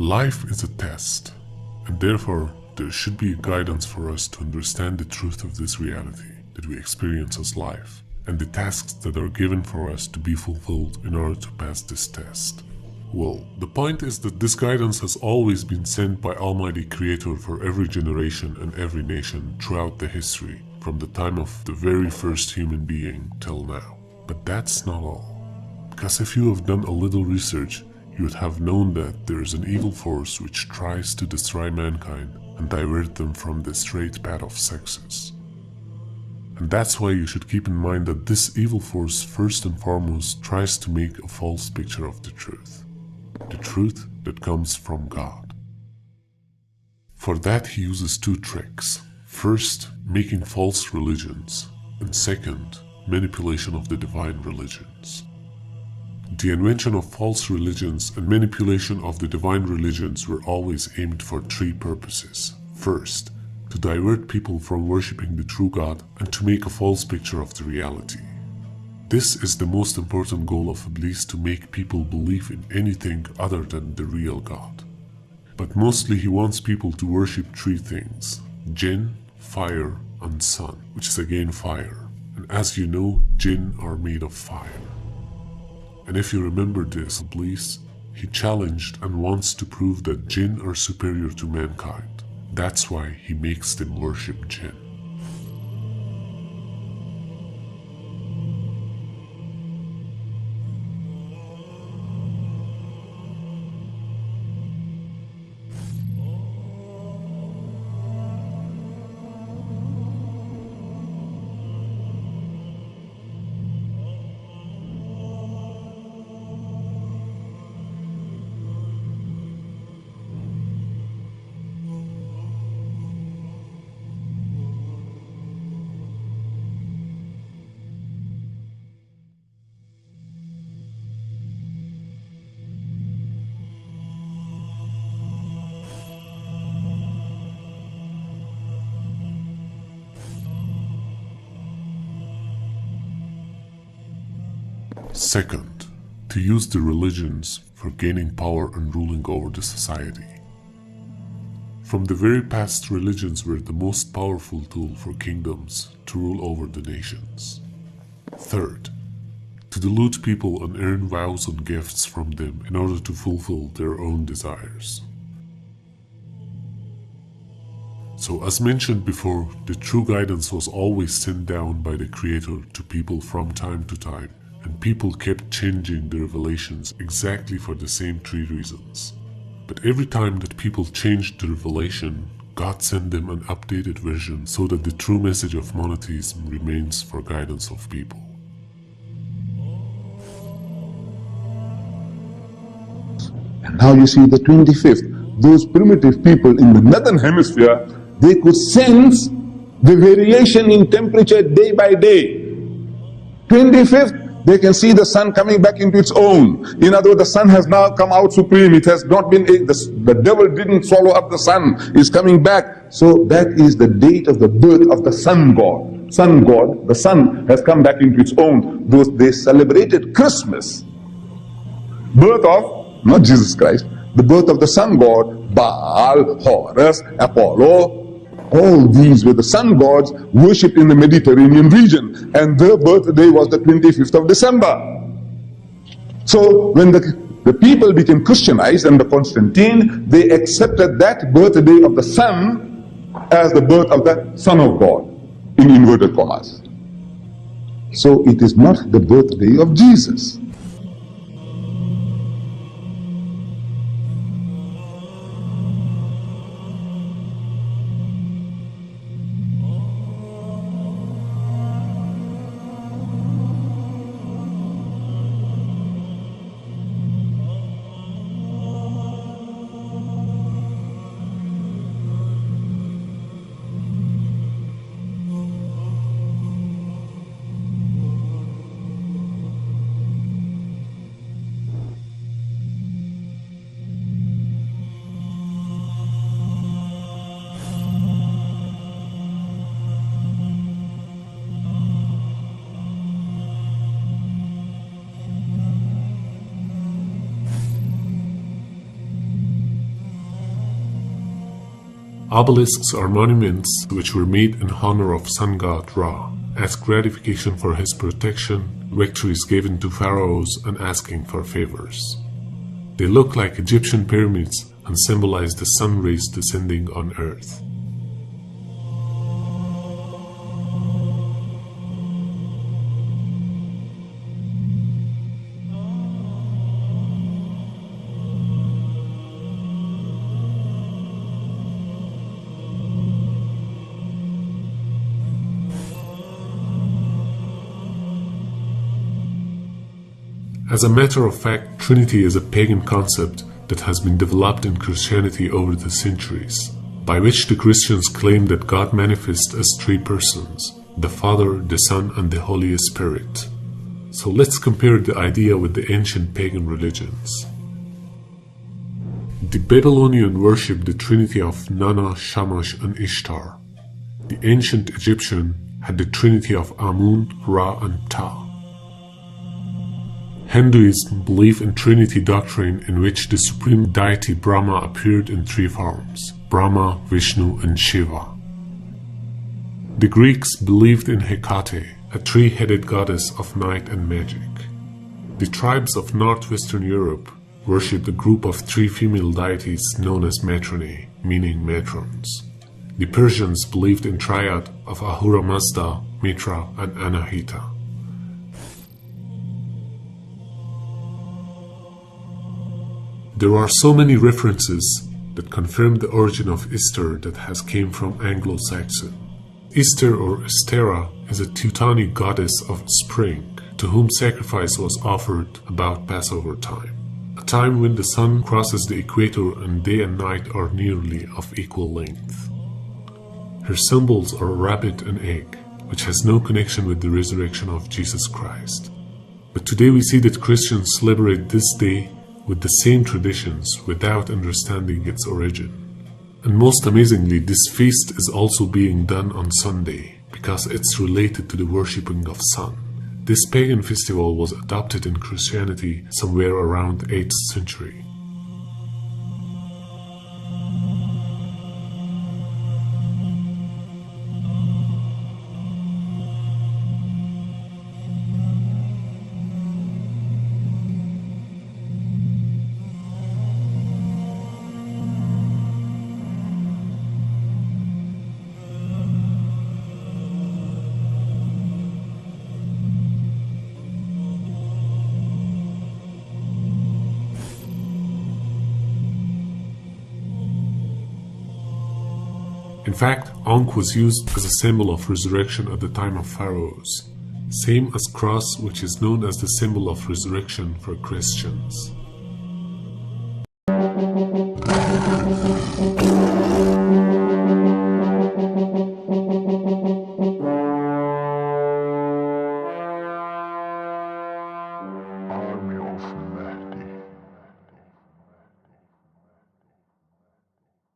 Life is a test, and therefore there should be a guidance for us to understand the truth of this reality that we experience as life, and the tasks that are given for us to be fulfilled in order to pass this test. Well, the point is that this guidance has always been sent by Almighty Creator for every generation and every nation throughout the history, from the time of the very first human being till now. But that's not all. Because if you have done a little research, you would have known that there is an evil force which tries to destroy mankind and divert them from the straight path of success. And that's why you should keep in mind that this evil force first and foremost tries to make a false picture of the truth that comes from God. For that he uses two tricks. First, making false religions, and second, manipulation of the divine religions. The invention of false religions and manipulation of the divine religions were always aimed for three purposes. First, to divert people from worshipping the true God and to make a false picture of the reality. This is the most important goal of Iblis, to make people believe in anything other than the real God. But mostly he wants people to worship three things: jinn, fire, and sun, which is again fire. And as you know, jinn are made of fire. And if you remember this, Iblis, he challenged and wants to prove that jinn are superior to mankind. That's why he makes them worship jinn. Second, to use the religions for gaining power and ruling over the society. From the very past, religions were the most powerful tool for kingdoms to rule over the nations. Third, to delude people and earn vows and gifts from them in order to fulfill their own desires. So as mentioned before, the true guidance was always sent down by the Creator to people from time to time, and people kept changing the revelations exactly for the same three reasons. But every time that people changed the revelation, God sent them an updated version so that the true message of monotheism remains for guidance of people. And now you see the 25th, those primitive people in the northern hemisphere, they could sense the variation in temperature day by day. 25th, they can see the sun coming back into its own. In other words, the sun has now come out supreme. It has not been, the devil didn't swallow up the sun, it's coming back. So that is the date of the birth of the sun god. Sun god, the sun has come back into its own. They celebrated Christmas. Birth of, not Jesus Christ, the birth of the sun god, Baal, Horus, Apollo. All these were the sun gods worshipped in the Mediterranean region, and their birthday was the 25th of December. So when the people became Christianized under Constantine, they accepted that birthday of the sun as the birth of the Son of God, in inverted commas. So it is not the birthday of Jesus. Obelisks are monuments which were made in honor of sun god Ra, as gratification for his protection, victories given to pharaohs, and asking for favors. They look like Egyptian pyramids and symbolize the sun rays descending on earth. As a matter of fact, Trinity is a pagan concept that has been developed in Christianity over the centuries, by which the Christians claim that God manifests as three persons: the Father, the Son, and the Holy Spirit. So let's compare the idea with the ancient pagan religions. The Babylonian worshipped the Trinity of Nana, Shamash, and Ishtar. The ancient Egyptian had the Trinity of Amun, Ra, and Ptah. Hinduism believed in Trinity doctrine, in which the supreme deity Brahma appeared in three forms: Brahma, Vishnu, and Shiva. The Greeks believed in Hecate, a three-headed goddess of night and magic. The tribes of northwestern Europe worshipped a group of three female deities known as matroni, meaning matrons. The Persians believed in triad of Ahura Mazda, Mitra, and Anahita. There are so many references that confirm the origin of Easter that has came from Anglo-Saxon. Easter or Estera is a Teutonic goddess of spring, to whom sacrifice was offered about Passover time, a time when the sun crosses the equator and day and night are nearly of equal length. Her symbols are a rabbit and egg, which has no connection with the resurrection of Jesus Christ. But today we see that Christians celebrate this day with the same traditions without understanding its origin. And most amazingly, this feast is also being done on Sunday because it's related to the worshipping of sun. This pagan festival was adopted in Christianity somewhere around 8th century. In fact, Ankh was used as a symbol of resurrection at the time of pharaohs, same as cross, which is known as the symbol of resurrection for Christians.